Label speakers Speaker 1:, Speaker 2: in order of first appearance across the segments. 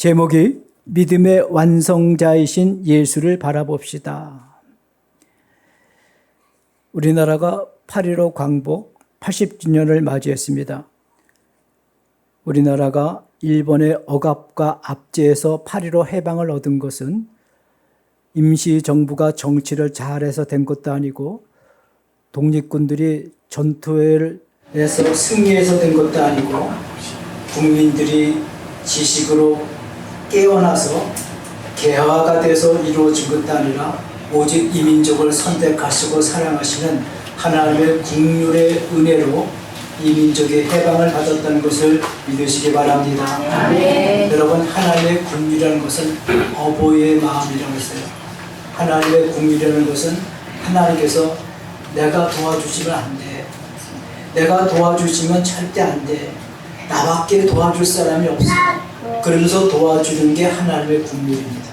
Speaker 1: 제목이 믿음의 완성자이신 예수를 바라봅시다. 우리나라가 8.15 광복 80주년을 맞이했습니다. 우리나라가 일본의 억압과 압제에서 8.15 해방을 얻은 것은 임시정부가 정치를 잘해서 된 것도 아니고 독립군들이 전투에서 승리해서 된 것도 아니고 국민들이 지식으로 깨어나서 개화가 돼서 이루어진 것도 아니라 오직 이민족을 선택하시고 사랑하시는 하나님의 국률의 은혜로 이민족의 해방을 받았다는 것을 믿으시기 바랍니다.
Speaker 2: 네.
Speaker 1: 여러분, 하나님의 국률이라는 것은 어버이의 마음이라고 했어요. 하나님의 국률이라는 것은 하나님께서 내가 도와주시면 안 돼. 내가 도와주시면 절대 안 돼. 나밖에 도와줄 사람이 없어. 그러면서 도와주는 게 하나님의 국률입니다.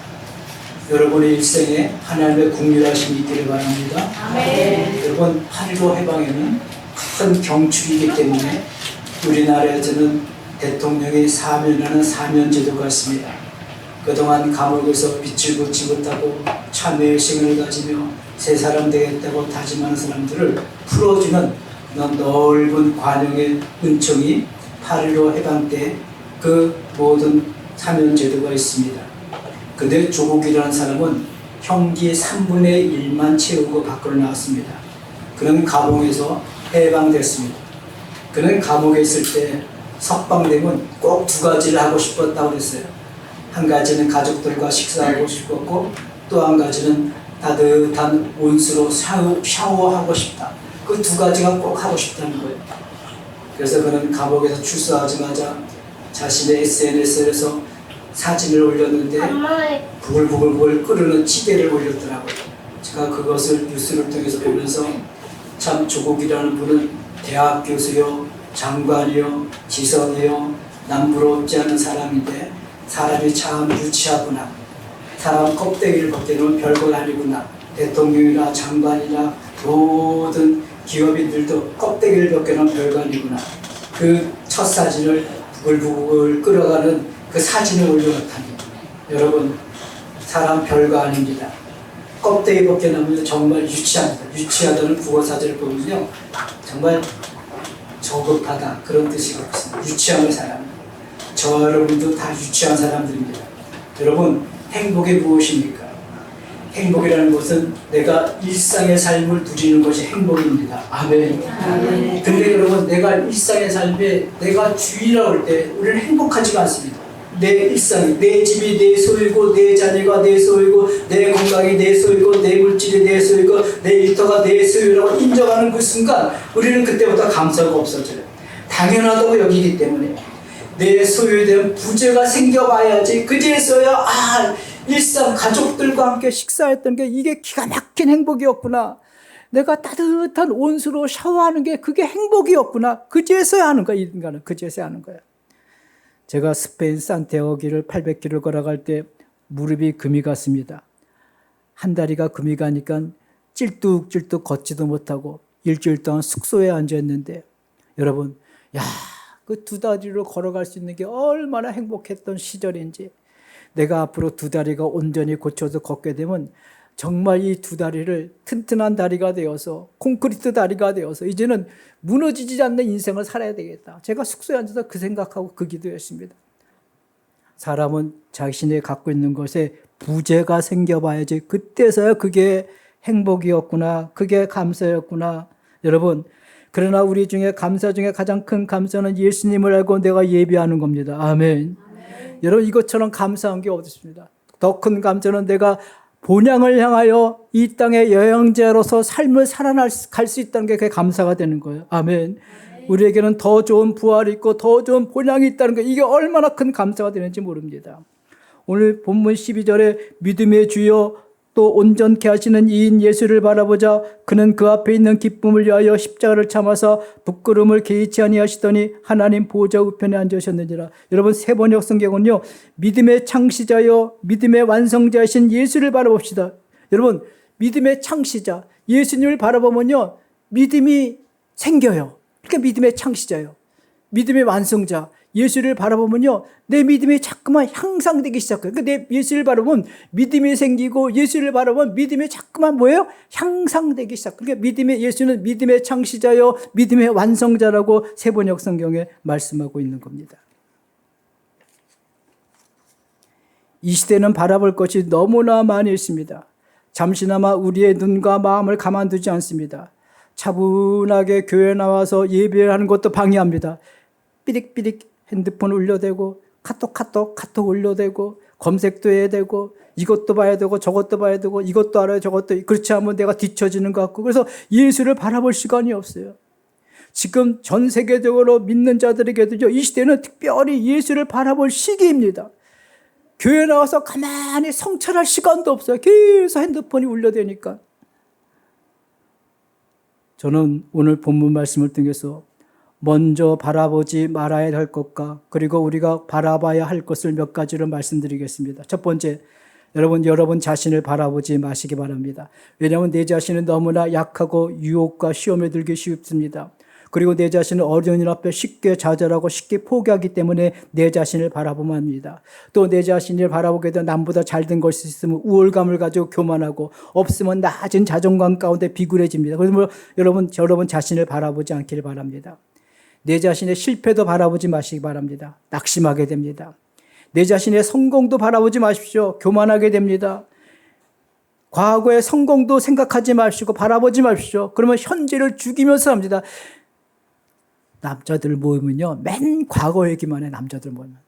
Speaker 1: 여러분의 일생에 하나님의 국률하심이 있기를 바랍니다.
Speaker 2: 아멘.
Speaker 1: 여러분, 8.15 해방에는 큰 경축이기 때문에 우리나라에서는 대통령이 사면하는 사면제도가 있습니다. 그동안 감옥에서 빛을 보지 못하고 참회의 시간을 가지며 새 사람 되겠다고 다짐하는 사람들을 풀어주는 그런 넓은 관용의 은총이 8.15 해방 때 그 모든 사면제도가 있습니다. 근데 조국이라는 사람은 형기 3분의 1만 채우고 밖으로 나왔습니다. 그는 감옥에서 해방됐습니다. 그는 감옥에 있을 때 석방되면 꼭 두 가지를 하고 싶었다고 그랬어요. 한 가지는 가족들과 식사하고 싶었고 또 한 가지는 따뜻한 온수로 샤워하고 싶다. 그 두 가지가 꼭 하고 싶다는 거예요. 그래서 그는 감옥에서 출소하자마자 자신의 SNS에서 사진을 올렸는데 부글부글 끓는 찌개를 올렸더라고요. 제가 그것을 뉴스를 통해서 보면서 참 조국이라는 분은 대학 교수요, 장관이요, 지성이요, 남부럽지 않은 사람인데 사람이 참 유치하구나. 사람 껍데기를 벗겨놓으면 별건 아니구나. 대통령이나 장관이나 모든 기업인들도 껍데기를 벗겨놓으면 별거 아니구나. 그 첫 사진을 부글부글 끓어가는 그 사진을 올려놓다니. 여러분, 사람 별거 아닙니다. 껍데기 벗겨놓으면 정말 유치합니다. 유치하다는 국어사전을 보면요, 정말 저급하다 그런 뜻이거든요. 유치한 사람. 저 여러분도 다 유치한 사람들입니다. 여러분, 행복이 무엇입니까? 행복이라는 것은 내가 일상의 삶을 누리는 것이 행복입니다. 아멘.
Speaker 2: 아멘.
Speaker 1: 근데 여러분, 내가 일상의 삶에 내가 주의라고 할 때 우리는 행복하지가 않습니다. 내 일상이, 내 집이 내 소유고, 내 자녀가 내 소유고, 내 건강이 내 소유고, 내 물질이 내 소유고, 내 일터가 내 소유라고 인정하는 그 순간 우리는 그때부터 감사가 없어져요. 당연하다고 여기기 때문에 내 소유에 대한 부재가 생겨봐야지 그제서야 일상 가족들과 함께 식사했던 게 이게 기가 막힌 행복이었구나. 내가 따뜻한 온수로 샤워하는 게 그게 행복이었구나. 그제서야 하는 거야. 인간은 그제서야 하는 거야. 제가 스페인 산티아고 길을 800km 걸어갈 때 무릎이 금이 갔습니다. 한 다리가 금이 가니까 찔뚝찔뚝 걷지도 못하고 일주일 동안 숙소에 앉아있는데, 여러분, 그 두 다리로 걸어갈 수 있는 게 얼마나 행복했던 시절인지. 내가 앞으로 두 다리가 온전히 고쳐서 걷게 되면 정말 이 두 다리를 튼튼한 다리가 되어서 콘크리트 다리가 되어서 이제는 무너지지 않는 인생을 살아야 되겠다. 제가 숙소에 앉아서 그 생각하고 그 기도했습니다. 사람은 자신이 갖고 있는 것에 부재가 생겨봐야지 그때서야 그게 행복이었구나. 그게 감사였구나. 여러분, 그러나 우리 중에 감사 중에 가장 큰 감사는 예수님을 알고 내가 예배하는 겁니다. 아멘. 여러분, 이것처럼 감사한 게 어디 있습니다. 더 큰 감사는 내가 본향을 향하여 이 땅의 여행자로서 삶을 살아갈 수 있다는 게 그게 감사가 되는 거예요. 아멘. 우리에게는 더 좋은 부활이 있고 더 좋은 본향이 있다는 게 이게 얼마나 큰 감사가 되는지 모릅니다. 오늘 본문 12절에 믿음의 주여 또 온전케 하시는 이인 예수를 바라보자. 그는 그 앞에 있는 기쁨을 위하여 십자가를 참아서 부끄러움을 개의치 아니하시더니 하나님 보좌 우편에 앉으셨느니라. 여러분, 세번역 성경은요, 믿음의 창시자여 믿음의 완성자이신 예수를 바라봅시다. 여러분, 믿음의 창시자 예수님을 바라보면요 믿음이 생겨요. 그러니까 믿음의 창시자요, 믿음의 완성자 예수를 바라보면요, 내 믿음이 자꾸만 향상되기 시작해요. 그러니까 내 예수를 바라보면 믿음이 생기고, 예수를 바라보면 믿음이 자꾸만 뭐예요? 향상되기 시작. 그러니까 예수는 믿음의 창시자요, 믿음의 완성자라고 세번역 성경에 말씀하고 있는 겁니다. 이 시대는 바라볼 것이 너무나 많이 있습니다. 잠시나마 우리의 눈과 마음을 가만두지 않습니다. 차분하게 교회 나와서 예배하는 것도 방해합니다. 삐릭삐릭 핸드폰 올려대고, 카톡 올려대고, 검색도 해야 되고, 이것도 봐야 되고, 저것도 봐야 되고, 이것도 알아야 저것도, 그렇지 않으면 내가 뒤처지는 것 같고, 그래서 예수를 바라볼 시간이 없어요. 지금 전 세계적으로 믿는 자들에게도 이 시대는 특별히 예수를 바라볼 시기입니다. 교회 나와서 가만히 성찰할 시간도 없어요. 계속 핸드폰이 울려대니까. 저는 오늘 본문 말씀을 통해서 먼저 바라보지 말아야 할 것과 그리고 우리가 바라봐야 할 것을 몇 가지로 말씀드리겠습니다. 첫 번째, 여러분 자신을 바라보지 마시기 바랍니다. 왜냐하면 내 자신은 너무나 약하고 유혹과 시험에 들기 쉽습니다. 그리고 내 자신은 어려운 일 앞에 쉽게 좌절하고 쉽게 포기하기 때문에 내 자신을 바라보면 합니다. 또 내 자신을 바라보게 되면 남보다 잘된 것이 있으면 우월감을 가지고 교만하고, 없으면 낮은 자존감 가운데 비굴해집니다. 그래서 여러분 자신을 바라보지 않기를 바랍니다. 내 자신의 실패도 바라보지 마시기 바랍니다. 낙심하게 됩니다. 내 자신의 성공도 바라보지 마십시오. 교만하게 됩니다. 과거의 성공도 생각하지 마시고 바라보지 마십시오. 그러면 현재를 죽이면서 합니다. 남자들 모이면요, 맨 과거 얘기만 해. 남자들 모이면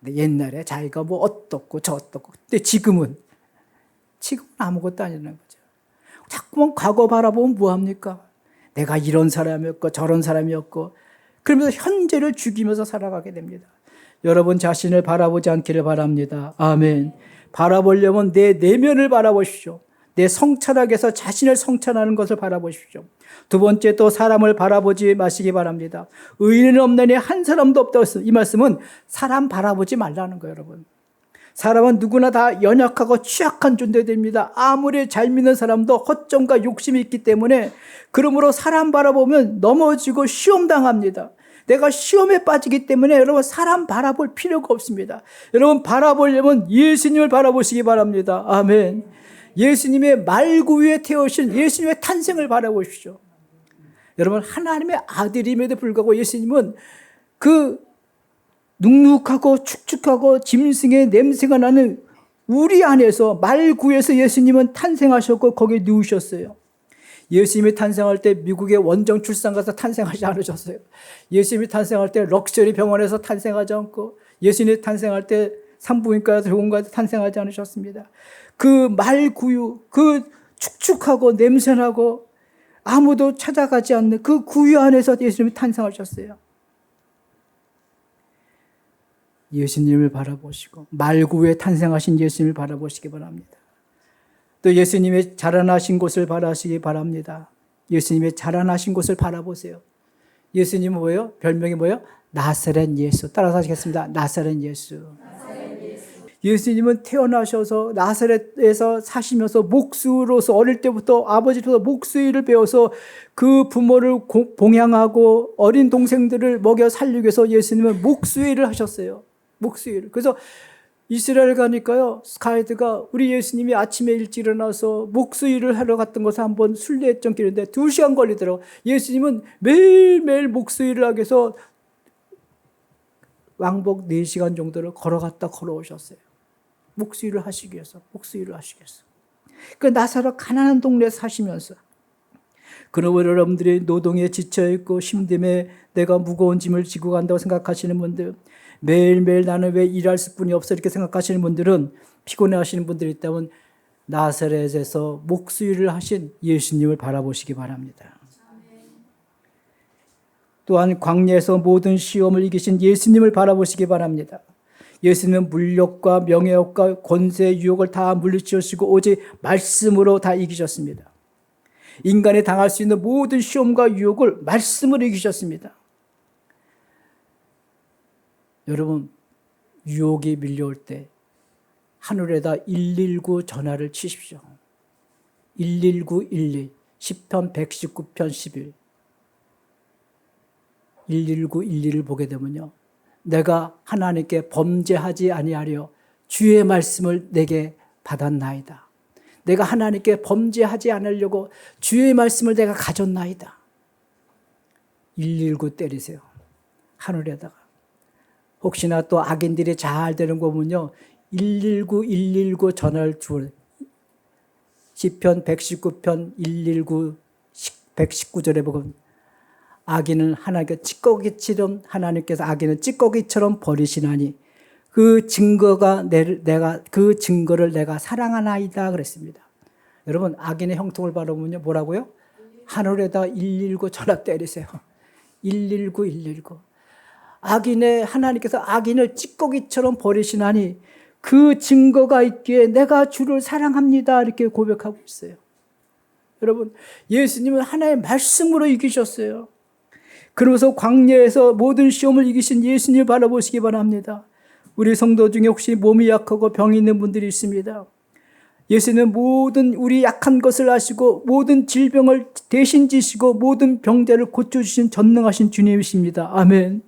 Speaker 1: 옛날에 자기가 뭐 어떻고 저 어떻고, 근데 지금은 아무것도 아니라는 거죠. 자꾸만 과거 바라보면 뭐합니까? 내가 이런 사람이었고 저런 사람이었고, 그러면서 현재를 죽이면서 살아가게 됩니다. 여러분 자신을 바라보지 않기를 바랍니다. 아멘. 바라보려면 내 내면을 바라보십시오. 내 성찰학에서 자신을 성찰하는 것을 바라보십시오. 두 번째, 또 사람을 바라보지 마시기 바랍니다. 의인은 없느니 한 사람도 없다고 했어요. 이 말씀은 사람 바라보지 말라는 거예요, 여러분. 사람은 누구나 다 연약하고 취약한 존재들입니다. 아무리 잘 믿는 사람도 허점과 욕심이 있기 때문에, 그러므로 사람 바라보면 넘어지고 시험당합니다. 내가 시험에 빠지기 때문에 여러분 사람 바라볼 필요가 없습니다. 여러분 바라보려면 예수님을 바라보시기 바랍니다. 아멘. 예수님의 말구 위에 태우신 예수님의 탄생을 바라보십시오. 여러분 하나님의 아들임에도 불구하고 예수님은 그 눅눅하고 축축하고 짐승의 냄새가 나는 우리 안에서, 말구에서 예수님은 탄생하셨고 거기에 누우셨어요. 예수님이 탄생할 때 미국의 원정 출산 가서 탄생하지 않으셨어요. 예수님이 탄생할 때 럭셔리 병원에서 탄생하지 않고, 예수님이 탄생할 때 산부인과에서 병원가에서 탄생하지 않으셨습니다. 그 말구유, 그 축축하고 냄새나고 아무도 찾아가지 않는 그 구유 안에서 예수님이 탄생하셨어요. 예수님을 바라보시고 말구에 탄생하신 예수님을 바라보시기 바랍니다. 또 예수님의 자라나신 곳을 바라시기 바랍니다. 예수님의 자라나신 곳을 바라보세요. 예수님은 뭐예요? 별명이 뭐예요? 나사렛 예수. 따라서 하시겠습니다. 나사렛 예수. 예수님은 태어나셔서 나사렛에서 사시면서 목수로서, 어릴 때부터 아버지로서 목수일을 배워서 그 부모를 봉양하고 어린 동생들을 먹여 살리기 위해서 예수님은 목수일을 하셨어요. 목수일. 그래서 이스라엘 가니까요, 가이드가 우리 예수님이 아침에 일찍 일어나서 목수일을 하러 갔던 것을 한번 순례했던 길인데 2시간 걸리더라고요. 예수님은 매일매일 목수일을 하기 위해서 왕복 4시간 정도를 걸어갔다 걸어오셨어요. 목수일을 하시기 위해서. 그 나사렛 가난한 동네에 사시면서, 그러므로 여러분들이 노동에 지쳐있고 힘듦에 내가 무거운 짐을 지고 간다고 생각하시는 분들, 매일매일 나는 왜 일할 수뿐이 없어 이렇게 생각하시는 분들은, 피곤해하시는 분들이 있다면 나사렛에서 목수일을 하신 예수님을 바라보시기 바랍니다. 또한 광야에서 모든 시험을 이기신 예수님을 바라보시기 바랍니다. 예수님은 물욕과 명예욕과 권세, 유혹을 다 물리치시고 오직 말씀으로 다 이기셨습니다. 인간이 당할 수 있는 모든 시험과 유혹을 말씀으로 이기셨습니다. 여러분, 유혹이 밀려올 때 하늘에다 119 전화를 치십시오. 11912, 시편 119편 11. 11912를 보게 되면요, 내가 하나님께 범죄하지 아니하려 주의 말씀을 내게 받았나이다. 내가 하나님께 범죄하지 않으려고 주의 말씀을 내가 가졌나이다. 119 때리세요. 하늘에다가. 혹시나 또 악인들이 잘 되는 거 보면요. 119, 119 전화를 주어요. 시편 119편 119 119절에 보면 악인은 하나님께 찌꺼기처럼 하나님께서 악인은 찌꺼기처럼 버리시나니 그 증거를 내가 사랑하나이다 그랬습니다. 여러분 악인의 형통을 바라보면요 뭐라고요? 하늘에다 119 전화 때리세요. 119 119. 악인의 하나님께서 악인을 찌꺼기처럼 버리시나니 그 증거가 있기에 내가 주를 사랑합니다 이렇게 고백하고 있어요. 여러분 예수님은 하나의 말씀으로 이기셨어요. 그러면서 광야에서 모든 시험을 이기신 예수님을 바라보시기 바랍니다. 우리 성도 중에 혹시 몸이 약하고 병이 있는 분들이 있습니다. 예수님은 모든 우리 약한 것을 아시고 모든 질병을 대신 지시고 모든 병자를 고쳐주신 전능하신 주님이십니다. 아멘.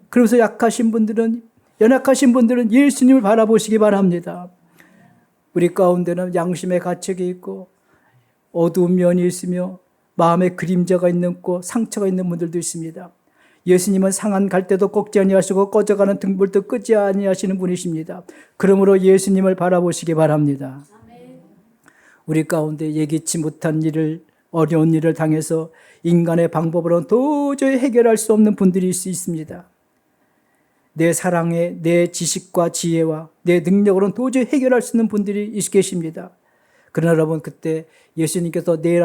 Speaker 1: 그래서 약하신 분들은 연약하신 분들은 예수님을 바라보시기 바랍니다. 우리 가운데는 양심의 가책이 있고 어두운 면이 있으며 마음에 그림자가 있는 곳 상처가 있는 분들도 있습니다. 예수님은 상한 갈대도 꺾지 아니하시고 꺼져가는 등불도 끄지 아니하시는 분이십니다. 그러므로 예수님을 바라보시기 바랍니다. 우리 가운데 예기치 못한 일을 어려운 일을 당해서 인간의 방법으로는 도저히 해결할 수 없는 분들이 있습니다. 내 사랑에 내 지식과 지혜와 내 능력으로는 도저히 해결할 수 있는 분들이 계십니다. 그러나 여러분 그때 예수님께서 내일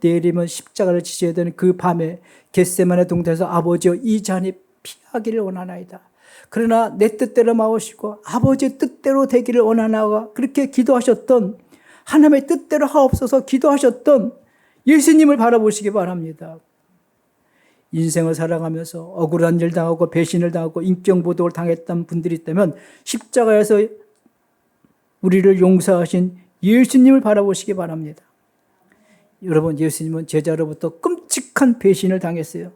Speaker 1: 내일이면 십자가를 지셔야 되는 그 밤에 겟세마네 동산에서 아버지여 이 잔이 피하기를 원하나이다. 그러나 내 뜻대로 마오시고 아버지의 뜻대로 되기를 원하나가 그렇게 기도하셨던 하나님의 뜻대로 하옵소서 기도하셨던 예수님을 바라보시기 바랍니다. 인생을 살아가면서 억울한 일 당하고 배신을 당하고 인격모독을 당했던 분들이 있다면 십자가에서 우리를 용서하신 예수님을 바라보시기 바랍니다. 여러분 예수님은 제자로부터 끔찍한 배신을 당했어요.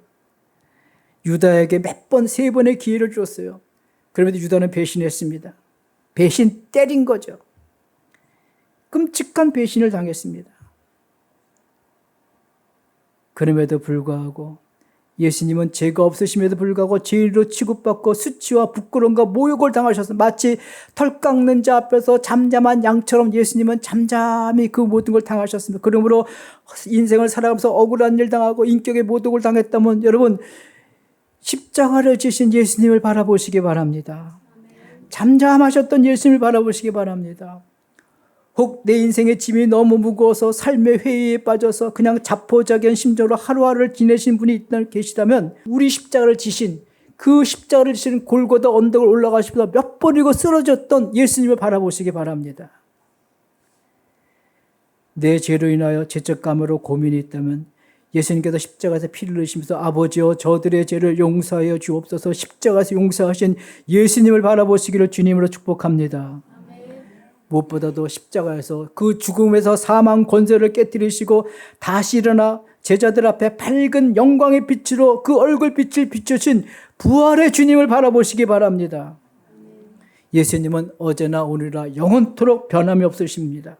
Speaker 1: 유다에게 몇 번, 3번의 기회를 줬어요. 그런데도 유다는 배신했습니다. 배신 때린 거죠. 끔찍한 배신을 당했습니다. 그럼에도 불구하고 예수님은 죄가 없으심에도 불구하고 죄인으로 취급받고 수치와 부끄러움과 모욕을 당하셨습니다. 마치 털 깎는 자 앞에서 잠잠한 양처럼 예수님은 잠잠히 그 모든 걸 당하셨습니다. 그러므로 인생을 살아가면서 억울한 일 당하고 인격의 모독을 당했다면 여러분 십자가를 지신 예수님을 바라보시기 바랍니다. 잠잠하셨던 예수님을 바라보시기 바랍니다. 혹 내 인생의 짐이 너무 무거워서 삶의 회의에 빠져서 그냥 자포자기한 심정으로 하루하루를 지내신 분이 계시다면 우리 십자가를 지신 그 십자가를 지신 골고다 언덕을 올라가시면서 몇 번이고 쓰러졌던 예수님을 바라보시기 바랍니다. 내 죄로 인하여 죄책감으로 고민이 있다면 예수님께서 십자가에서 피를 흘리시면서 아버지여 저들의 죄를 용서하여 주옵소서 십자가에서 용서하신 예수님을 바라보시기를 주님으로 축복합니다. 무엇보다도 십자가에서 그 죽음에서 사망 권세를 깨뜨리시고 다시 일어나 제자들 앞에 밝은 영광의 빛으로 그 얼굴빛을 비추신 부활의 주님을 바라보시기 바랍니다. 예수님은 어제나 오늘이나 영원토록 변함이 없으십니다.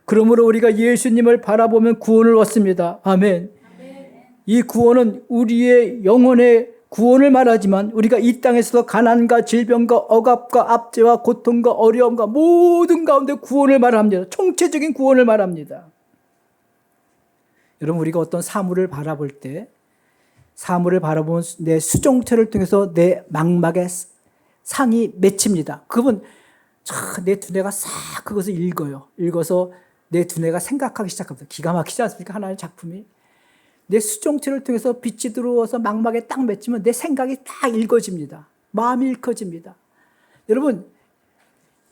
Speaker 1: 그러므로 우리가 예수님을 바라보면 구원을 얻습니다. 아멘. 이 구원은 우리의 영혼의 구원을 말하지만 우리가 이 땅에서도 가난과 질병과 억압과 압제와 고통과 어려움과 모든 가운데 구원을 말합니다. 총체적인 구원을 말합니다. 여러분 우리가 어떤 사물을 바라볼 때 사물을 바라보면 내 수종체를 통해서 내 망막에 상이 맺힙니다. 그분 내 두뇌가 싹 그것을 읽어서 내 두뇌가 생각하기 시작합니다. 기가 막히지 않습니까? 하나의 작품이. 내 수종체를 통해서 빛이 들어와서 망막에 딱 맺히면 내 생각이 딱 읽어집니다. 마음이 읽혀집니다. 여러분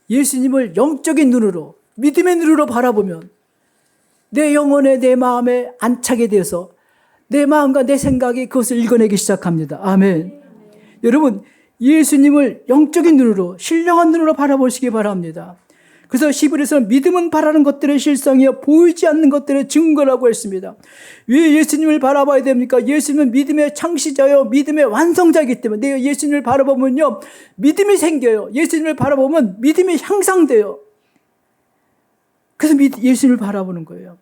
Speaker 1: 예수님을 영적인 눈으로 믿음의 눈으로 바라보면 내 영혼에 내 마음에 안착이 되어서 내 마음과 내 생각이 그것을 읽어내기 시작합니다. 아멘. 여러분 예수님을 영적인 눈으로 신령한 눈으로 바라보시기 바랍니다. 그래서 히브리서는 믿음은 바라는 것들의 실상이요 보이지 않는 것들의 증거라고 했습니다. 왜 예수님을 바라봐야 됩니까? 예수님은 믿음의 창시자요 믿음의 완성자이기 때문에 내가 예수님을 바라보면요 믿음이 생겨요. 예수님을 바라보면 믿음이 향상돼요. 그래서 예수님을 바라보는 거예요.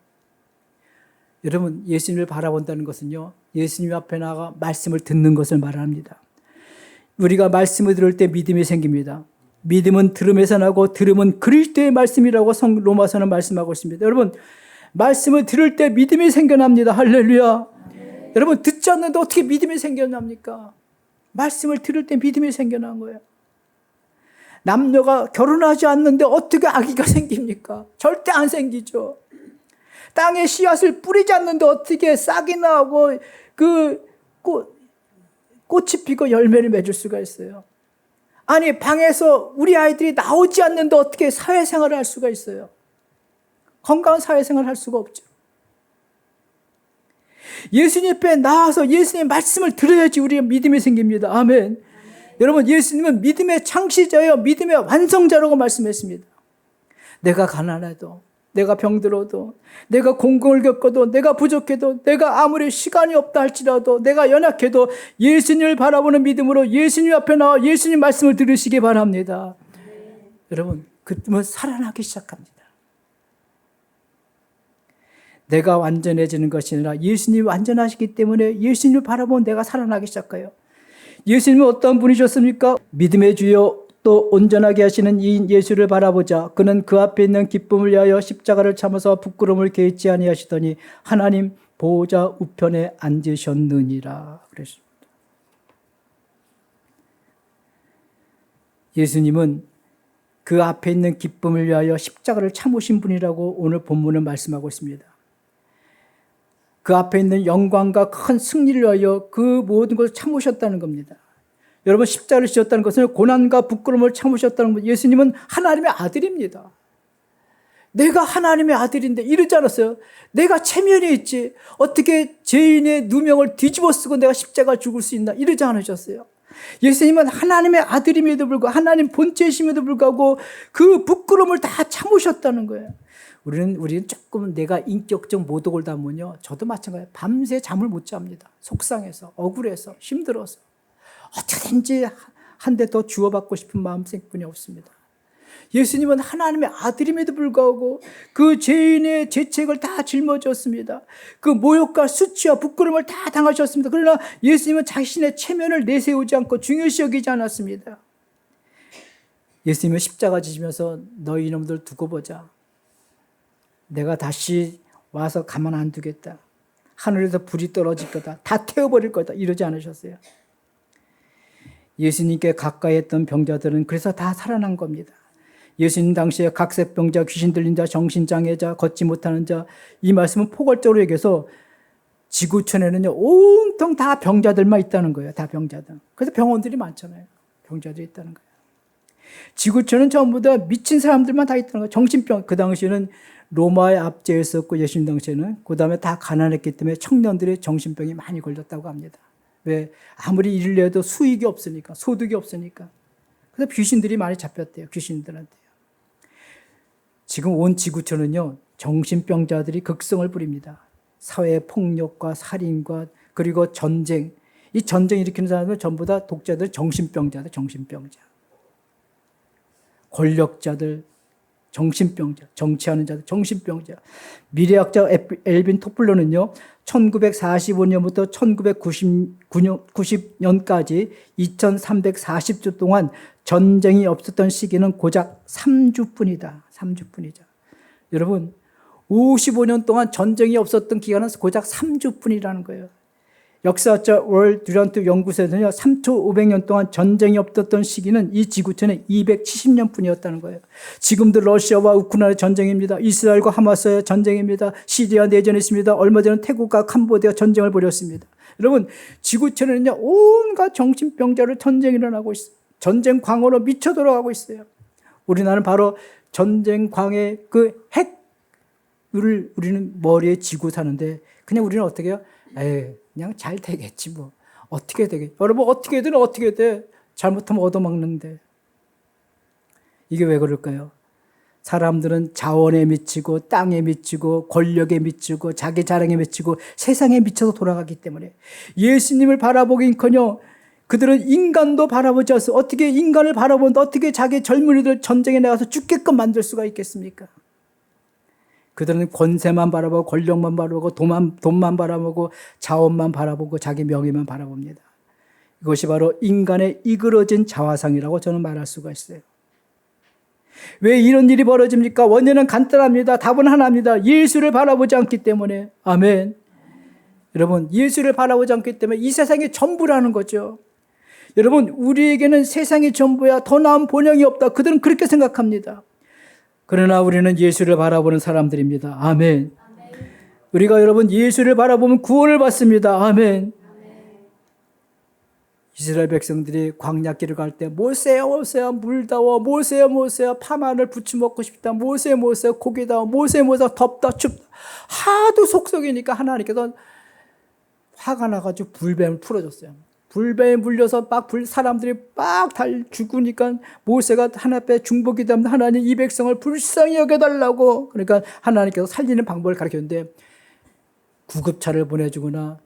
Speaker 1: 여러분, 예수님을 바라본다는 것은요 예수님 앞에 나가 말씀을 듣는 것을 말합니다. 우리가 말씀을 들을 때 믿음이 생깁니다. 믿음은 들음에서 나고 들음은 그리스도의 말씀이라고 로마서는 말씀하고 있습니다. 여러분, 말씀을 들을 때 믿음이 생겨납니다. 할렐루야. 여러분, 듣지 않는데 어떻게 믿음이 생겨납니까? 말씀을 들을 때 믿음이 생겨난 거예요. 남녀가 결혼하지 않는데 어떻게 아기가 생깁니까? 절대 안 생기죠. 땅에 씨앗을 뿌리지 않는데 어떻게 싹이 나고 꽃이 피고 열매를 맺을 수가 있어요. 아니, 방에서 우리 아이들이 나오지 않는데 어떻게 사회생활을 할 수가 있어요? 건강한 사회생활을 할 수가 없죠. 예수님 앞에 나와서 예수님의 말씀을 들어야지 우리의 믿음이 생깁니다. 아멘. 여러분, 예수님은 믿음의 창시자예요. 믿음의 완성자라고 말씀했습니다. 내가 가난해도, 내가 병들어도, 내가 공공을 겪어도, 내가 부족해도, 내가 아무리 시간이 없다 할지라도, 내가 연약해도 예수님을 바라보는 믿음으로 예수님 앞에 나와 예수님 말씀을 들으시기 바랍니다. 여러분, 그러면 살아나기 시작합니다. 내가 완전해지는 것이 아니라 예수님이 완전하시기 때문에 예수님을 바라보면 내가 살아나기 시작해요. 예수님은 어떤 분이셨습니까? 믿음의 주여 또 온전하게 하시는 이 예수를 바라보자. 그는 그 앞에 있는 기쁨을 위하여 십자가를 참아서 부끄러움을 개의치 아니하시더니 하나님 보호자 우편에 앉으셨느니라 그랬습니다. 예수님은 그 앞에 있는 기쁨을 위하여 십자가를 참으신 분이라고 오늘 본문은 말씀하고 있습니다. 그 앞에 있는 영광과 큰 승리를 위하여 그 모든 것을 참으셨다는 겁니다. 여러분, 십자가를 지셨다는 것은 고난과 부끄러움을 참으셨다는 겁니다. 예수님은 하나님의 아들입니다. 내가 하나님의 아들인데 이러지 않았어요. 내가 체면이 있지. 어떻게 죄인의 누명을 뒤집어 쓰고 내가 십자가 죽을 수 있나. 이러지 않으셨어요. 예수님은 하나님의 아들임에도 불구하고 하나님 본체이심에도 불구하고 그 부끄러움을 다 참으셨다는 거예요. 우리는 조금 내가 인격적 모독을 담으면요. 저도 마찬가지예요. 밤새 잠을 못 잡니다. 속상해서, 억울해서, 힘들어서. 어떻게든지 한 대 더 주워받고 싶은 마음뿐이 없습니다. 예수님은 하나님의 아들임에도 불구하고 그 죄인의 죄책을 다 짊어졌습니다. 그 모욕과 수치와 부끄러움을 다 당하셨습니다. 그러나 예수님은 자신의 체면을 내세우지 않고 중요시 여기지 않았습니다. 예수님은 십자가 지시면서 너희 이놈들 두고 보자. 내가 다시 와서 가만 안 두겠다. 하늘에서 불이 떨어질 거다. 다 태워버릴 거다. 이러지 않으셨어요. 예수님께 가까이 했던 병자들은 그래서 다 살아난 겁니다. 예수님 당시에 각색병자, 귀신 들린 자, 정신장애자, 걷지 못하는 자, 이 말씀은 포괄적으로 얘기해서 지구촌에는요 온통 다 병자들만 있다는 거예요. 다 병자들. 그래서 병원들이 많잖아요. 병자들이 있다는 거예요. 지구촌은 전부 다 미친 사람들만 다 있다는 거예요. 정신병. 그 당시에는 로마에 압제했었고 예수님 당시에는 그 다음에 다 가난했기 때문에 청년들의 정신병이 많이 걸렸다고 합니다. 왜? 아무리 일을 해도 수익이 없으니까, 소득이 없으니까. 그래서 귀신들이 많이 잡혔대요. 귀신들한테요. 지금 온 지구촌은요 정신병자들이 극성을 부립니다. 사회 폭력과 살인과 그리고 전쟁. 이 전쟁 일으키는 사람들 전부 다 독자들, 정신병자들, 정신병자. 권력자들, 정신병자, 정치하는 자들, 정신병자. 미래학자 엘빈 토플러는요, 1945년부터 1990년까지 2340주 동안 전쟁이 없었던 시기는 고작 3주뿐이다. 3주뿐이죠. 여러분, 55년 동안 전쟁이 없었던 기간은 고작 3주뿐이라는 거예요. 역사학자 월 듀란트 연구소에서는요, 3,500년 동안 전쟁이 없었던 시기는 이 지구촌에 270년뿐이었다는 거예요. 지금도 러시아와 우크라이나 전쟁입니다. 이스라엘과 하마스의 전쟁입니다. 시리아 내전이 있습니다. 얼마 전에 태국과 캄보디아 전쟁을 벌였습니다. 여러분, 지구촌에는요, 온갖 정신병자로 전쟁이 일어나고 있어요. 전쟁 광으로 미쳐 돌아가고 있어요. 우리나라는 바로 전쟁 광의 그 핵을 우리는 머리에 쥐고 사는데, 그냥 우리는 어떻게 해요? 그냥 잘 되겠지 뭐. 어떻게 되겠지. 여러분, 어떻게든 어떻게 돼. 잘못하면 얻어먹는데. 이게 왜 그럴까요? 사람들은 자원에 미치고 땅에 미치고 권력에 미치고 자기 자랑에 미치고 세상에 미쳐서 돌아가기 때문에 예수님을 바라보긴커녕 그들은 인간도 바라보지 않습니다. 어떻게 인간을 바라보는데 어떻게 자기 젊은이들 전쟁에 나가서 죽게끔 만들 수가 있겠습니까? 그들은 권세만 바라보고 권력만 바라보고 돈만 바라보고 자원만 바라보고 자기 명예만 바라봅니다. 이것이 바로 인간의 이그러진 자화상이라고 저는 말할 수가 있어요. 왜 이런 일이 벌어집니까? 원인은 간단합니다. 답은 하나입니다. 예수를 바라보지 않기 때문에. 아멘. 여러분, 예수를 바라보지 않기 때문에 이 세상이 전부라는 거죠. 여러분, 우리에게는 세상이 전부야. 더 나은 본향이 없다. 그들은 그렇게 생각합니다. 그러나 우리는 예수를 바라보는 사람들입니다. 아멘. 우리가 여러분 예수를 바라보면 구원을 받습니다. 아멘. 이스라엘 백성들이 광야길을 갈 때 모세야 모세야 물다워 모세야 모세야 파만을 부추 먹고 싶다 모세 모세 고기다워 모세 모세 덥다 춥다 하도 속썩이니까 하나님께서 화가 나가지고 불뱀을 풀어줬어요. 불뱀에 물려서 사람들이 죽으니까 모세가 하나님 앞에 중보기 때문에 하나님 이 백성을 불쌍히 여겨달라고 그러니까 하나님께서 살리는 방법을 가르쳤는데 구급차를 보내주거나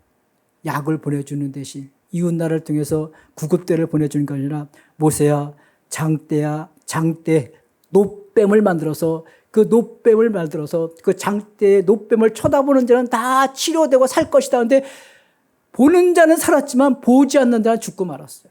Speaker 1: 약을 보내주는 대신 이웃나라를 통해서 구급대를 보내주는 게 아니라 모세야 장대 노뱀을 만들어서 그 장대의 노뱀을 쳐다보는 자는 다 치료되고 살 것이다. 그런데 보는 자는 살았지만 보지 않는 자는 죽고 말았어요.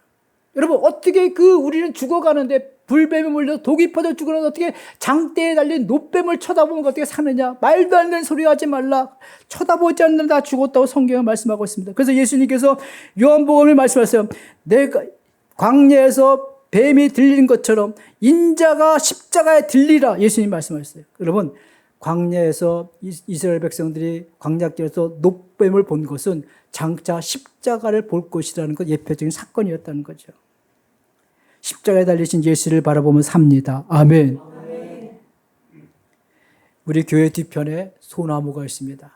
Speaker 1: 여러분 어떻게 우리는 죽어가는데 불뱀에 물려서 독이 퍼져 죽으면 어떻게 장대에 달린 노뱀을 쳐다보면 어떻게 사느냐. 말도 안 되는 소리 하지 말라. 쳐다보지 않는 자 죽었다고 성경은 말씀하고 있습니다. 그래서 예수님께서 요한복음에 말씀하셨어요. 내가 광야에서 뱀이 들리는 것처럼 인자가 십자가에 들리라. 예수님 말씀하셨어요. 여러분 광야에서 이스라엘 백성들이 광야길에서 노뱀을 본 것은 장차 십자가를 볼 것이라는 것 예표적인 사건이었다는 거죠. 십자가에 달리신 예수를 바라보면 삽니다. 아멘. 아멘. 우리 교회 뒤편에 소나무가 있습니다.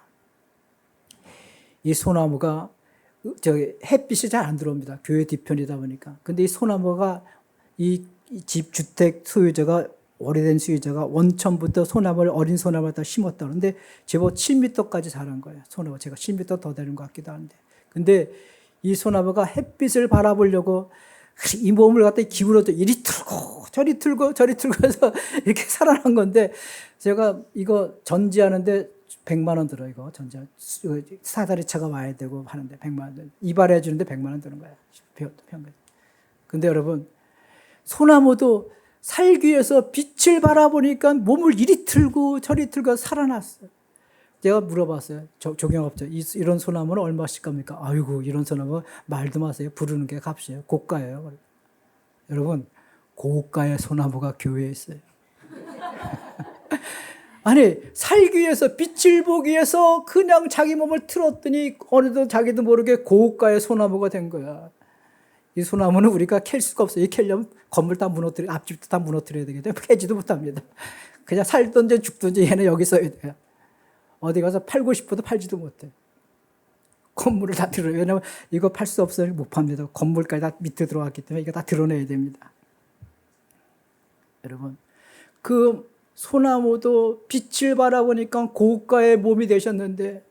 Speaker 1: 이 소나무가 햇빛이 잘 안 들어옵니다. 교회 뒤편이다 보니까. 근데 이 소나무가 이 집 주택 소유자가 오래된 소유자가 원천부터 어린 소나무를 다 심었다. 그런데 제법 7m까지 자란 거예요. 소나무 제가 7m 더 되는 것 같기도 한데. 근데 이 소나무가 햇빛을 바라보려고 이 몸을 갖다 기울여도 이리 틀고 저리 틀고 해서 이렇게 살아난 건데 제가 이거 전지하는데 100만 원 들어. 이거 전지 사다리 차가 와야 되고 하는데 100만 원 이발해 주는데 100만 원 드는 거야. 근데 여러분 소나무도 살기 위해서 빛을 바라보니까 몸을 이리 틀고 저리 틀고 살아났어요. 제가 물어봤어요. 조경업자 이런 소나무는 얼마씩 갑니까? 아이고 이런 소나무 말도 마세요. 부르는 게 값이에요. 고가예요. 여러분 고가의 소나무가 교회에 있어요. 아니 살기 위해서 빛을 보기 위해서 그냥 자기 몸을 틀었더니 어느덧 자기도 모르게 고가의 소나무가 된 거야. 이 소나무는 우리가 캘 수가 없어요. 이 캘려면 건물 다 무너뜨려 앞집도 다 무너뜨려야 되기 때문에 캐지도 못합니다. 그냥 살든지 죽든지 얘는 여기 써야 돼요. 어디 가서 팔고 싶어도 팔지도 못해. 건물을 다 드러내요. 왜냐하면 이거 팔 수 없어요. 못 팝니다. 건물까지 다 밑에 들어왔기 때문에 이거 다 드러내야 됩니다. 여러분 그 소나무도 빛을 바라보니까 고가의 몸이 되셨는데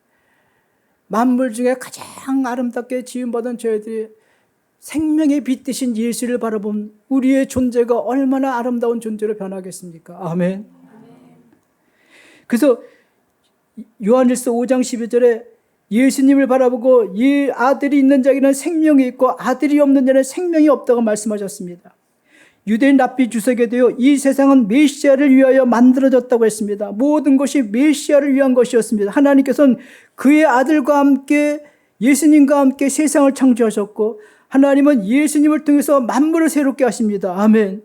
Speaker 1: 만물 중에 가장 아름답게 지음받은 저희들이 생명의 빛 되신 예수를 바라본 우리의 존재가 얼마나 아름다운 존재로 변하겠습니까? 아멘. 그래서 요한일서 5장 12절에 예수님을 바라보고 이 아들이 있는 자에게는 생명이 있고 아들이 없는 자는 생명이 없다고 말씀하셨습니다. 유대인 랍비 주석에도요, 이 세상은 메시아를 위하여 만들어졌다고 했습니다. 모든 것이 메시아를 위한 것이었습니다. 하나님께서는 그의 아들과 함께 예수님과 함께 세상을 창조하셨고 하나님은 예수님을 통해서 만물을 새롭게 하십니다. 아멘.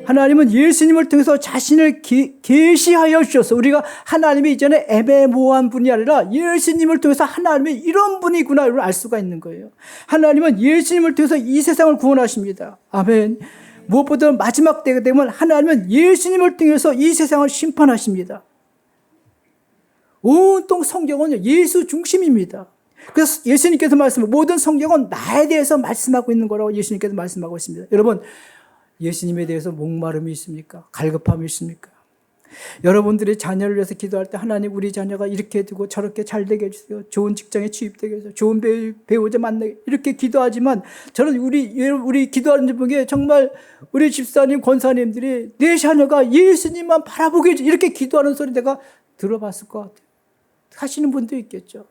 Speaker 1: 하나님은 예수님을 통해서 자신을 계시하여 주셔서 우리가 하나님이 이전에 애매모호한 분이 아니라 예수님을 통해서 하나님이 이런 분이구나 이걸 알 수가 있는 거예요. 하나님은 예수님을 통해서 이 세상을 구원하십니다. 아멘. 무엇보다 마지막 때가 되면 하나님은 예수님을 통해서 이 세상을 심판하십니다. 온통 성경은 예수 중심입니다. 그래서 예수님께서 말씀하고 모든 성경은 나에 대해서 말씀하고 있는 거라고 예수님께서 말씀하고 있습니다. 여러분 예수님에 대해서 목마름이 있습니까? 갈급함이 있습니까? 여러분들이 자녀를 위해서 기도할 때 하나님 우리 자녀가 이렇게 되고 저렇게 잘 되게 해주세요. 좋은 직장에 취입되게 해주세요. 좋은 배우자 만나게 이렇게 기도하지만 저는 우리 기도하는 중에 정말 우리 집사님 권사님들이 내 자녀가 예수님만 바라보게 해주세요. 이렇게 기도하는 소리 내가 들어봤을 것 같아요. 하시는 분도 있겠죠.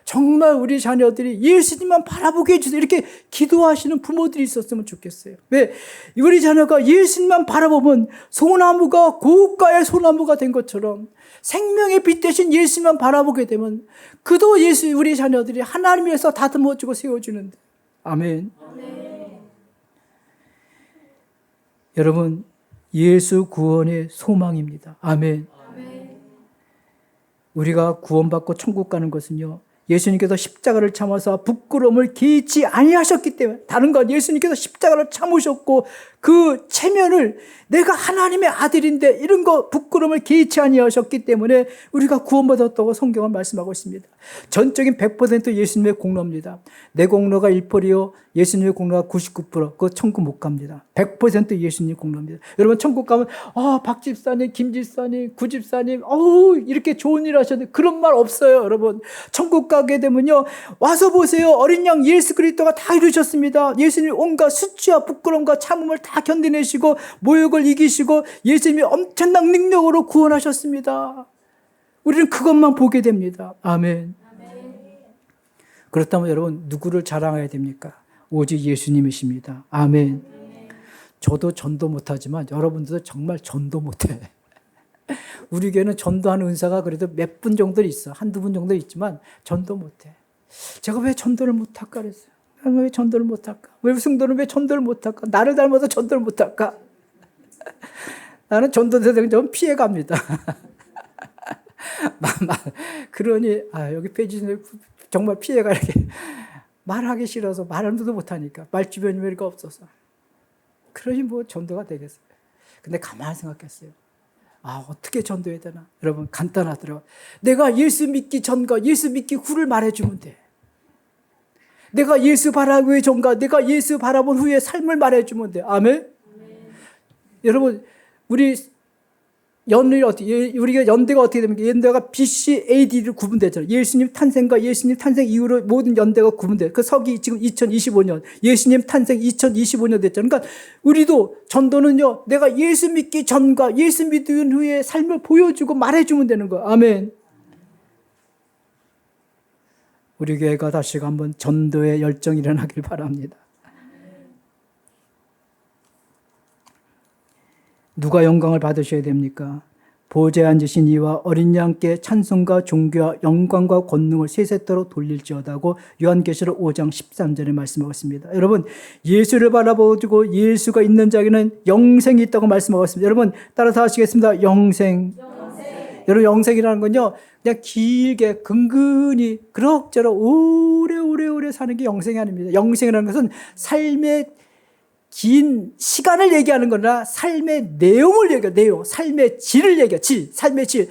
Speaker 1: 정말 우리 자녀들이 예수님만 바라보게 해주세요. 이렇게 기도하시는 부모들이 있었으면 좋겠어요. 왜? 우리 자녀가 예수님만 바라보면 소나무가 고가의 소나무가 된 것처럼 생명의 빛 대신 예수님만 바라보게 되면 그도 우리 자녀들이 하나님 위해서 다듬어주고 세워주는데. 아멘. 아멘. 여러분, 예수 구원의 소망입니다. 아멘. 아멘. 우리가 구원받고 천국 가는 것은요, 예수님께서 십자가를 참아서 부끄러움을 개의치 아니하셨기 때문에, 다른 건 예수님께서 십자가를 참으셨고 그 체면을 내가 하나님의 아들인데 이런 거 부끄러움을 개의치 아니하셨기 때문에 우리가 구원받았다고 성경은 말씀하고 있습니다. 전적인 100% 예수님의 공로입니다. 내 공로가 1%요 예수님의 공로가 99%, 그거 천국 못 갑니다. 100% 예수님 공로입니다. 여러분 천국 가면 박 집사님, 김 집사님, 구 집사님 이렇게 좋은 일 하셨는데 그런 말 없어요. 여러분 천국 가게 되면요, 와서 보세요. 어린 양 예수 그리스도가 다 이루셨습니다. 예수님 온갖 수치와 부끄러움과 참음을 다 견디내시고 모욕을 이기시고 예수님이 엄청난 능력으로 구원하셨습니다. 우리는 그것만 보게 됩니다. 아멘. 그렇다면 여러분 누구를 자랑해야 됩니까? 오직 예수님이십니다. 아멘. 저도 전도 못하지만 여러분들도 정말 전도 못해. 우리 교회는 전도하는 은사가 그래도 몇 분 정도 있어. 한두 분 정도 있지만 전도 못해. 제가 왜 전도를 못할까 그랬어요. 왜 전도를 못할까? 왜 성도는 왜 전도를 못할까? 나를 닮아서 전도를 못할까? 나는 전도대상 좀 피해갑니다. 그러니 여기 페이지에 정말 피해가 이렇게 말하기 싫어서 말도 못하니까 말주변이 왜 없어서 그러니 뭐 전도가 되겠어요. 근데 가만히 생각했어요. 어떻게 전도해야 되나? 여러분 간단하더라고요. 내가 예수 믿기 전과 예수 믿기 후를 말해주면 돼. 내가 예수 바라보기 전과 내가 예수 바라본 후의 삶을 말해주면 돼. 아멘? 여러분 우리 우리가 연대가 어떻게 됩니까? 연대가 BC, AD로 구분되잖아요. 예수님 탄생과 예수님 탄생 이후로 모든 연대가 구분돼요. 그 서기 지금 2025년, 예수님 탄생 2025년 됐잖아요. 그러니까 우리도 전도는요, 내가 예수 믿기 전과 예수 믿은 후의 삶을 보여주고 말해주면 되는 거예요. 아멘. 우리 교회가 다시 한번 전도의 열정이 일어나길 바랍니다. 누가 영광을 받으셔야 됩니까? 보좌에 앉으신 이와 어린 양께 찬송과 존귀와 영광과 권능을 세세토록 돌릴지어다고 요한계시록 5장 13절에 말씀하고 있습니다. 여러분 예수를 바라보고 예수가 있는 자에게는 영생이 있다고 말씀하고 있습니다. 여러분 따라서 하시겠습니다. 영생. 여러분 영생이라는 건요, 그냥 길게 근근히 그럭저럭 오래 사는 게 영생이 아닙니다. 영생이라는 것은 삶의 긴 시간을 얘기하는 거나 삶의 내용을 얘기해요. 내용, 삶의 질을 얘기해요. 삶의 질.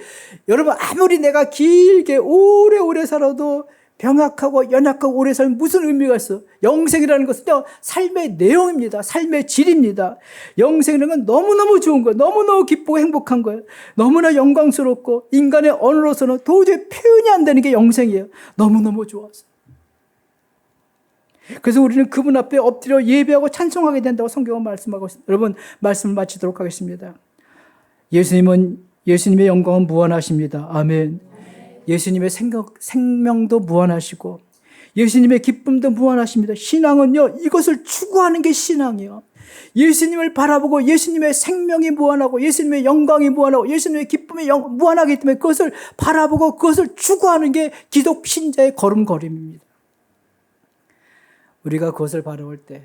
Speaker 1: 여러분 아무리 내가 길게 오래 살아도 병약하고 연약하고 오래 살면 무슨 의미가 있어? 영생이라는 것은요, 삶의 내용입니다. 삶의 질입니다. 영생이라는 건 너무너무 좋은 거예요. 너무너무 기쁘고 행복한 거예요. 너무나 영광스럽고 인간의 언어로서는 도저히 표현이 안 되는 게 영생이에요. 너무너무 좋아서. 그래서 우리는 그분 앞에 엎드려 예배하고 찬송하게 된다고 성경은 말씀하고 있습니다. 여러분 말씀을 마치도록 하겠습니다. 예수님의 영광은 무한하십니다. 아멘. 예수님의 생명도 무한하시고 예수님의 기쁨도 무한하십니다. 신앙은요, 이것을 추구하는 게 신앙이에요. 예수님을 바라보고 예수님의 생명이 무한하고 예수님의 영광이 무한하고 예수님의 기쁨이 무한하기 때문에 그것을 바라보고 그것을 추구하는 게 기독 신자의 걸음걸음입니다. 우리가 그것을 바라볼 때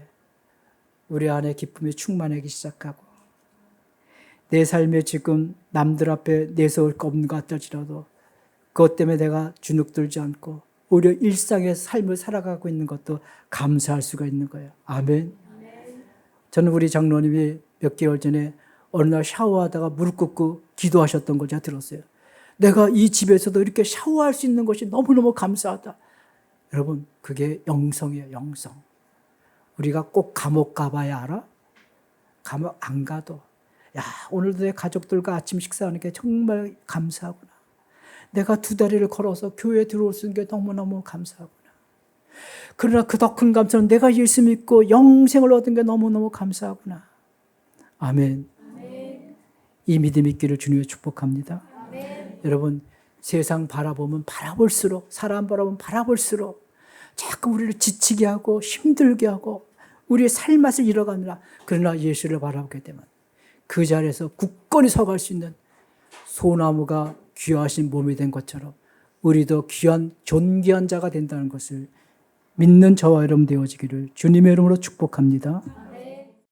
Speaker 1: 우리 안에 기쁨이 충만하기 시작하고 내 삶에 지금 남들 앞에 내세울 거 없는 것 같을지라도 그것 때문에 내가 주눅들지 않고 오히려 일상의 삶을 살아가고 있는 것도 감사할 수가 있는 거예요. 아멘. 저는 우리 장로님이 몇 개월 전에 어느 날 샤워하다가 무릎 꿇고 기도하셨던 걸 제가 들었어요. 내가 이 집에서도 이렇게 샤워할 수 있는 것이 너무너무 감사하다. 여러분 그게 영성이에요. 영성. 우리가 꼭 감옥 가봐야 알아? 감옥 안 가도 야, 오늘도 내 가족들과 아침 식사하는 게 정말 감사하구나. 내가 2다리를 걸어서 교회에 들어올 수 있는 게 너무너무 감사하구나. 그러나 그 더 큰 감사는 내가 예수 믿고 영생을 얻은 게 너무너무 감사하구나. 아멘. 이 믿음 있기를 주님의 축복합니다. 여러분, 세상 바라보면 바라볼수록, 사람 바라보면 바라볼수록 자꾸 우리를 지치게 하고 힘들게 하고 우리의 삶맛을 잃어가느라, 그러나 예수를 바라보게 되면 그 자리에서 굳건히 서갈 수 있는 소나무가 귀하신 몸이 된 것처럼 우리도 귀한 존귀한 자가 된다는 것을 믿는 저와 여러분 되어지기를 주님의 이름으로 축복합니다.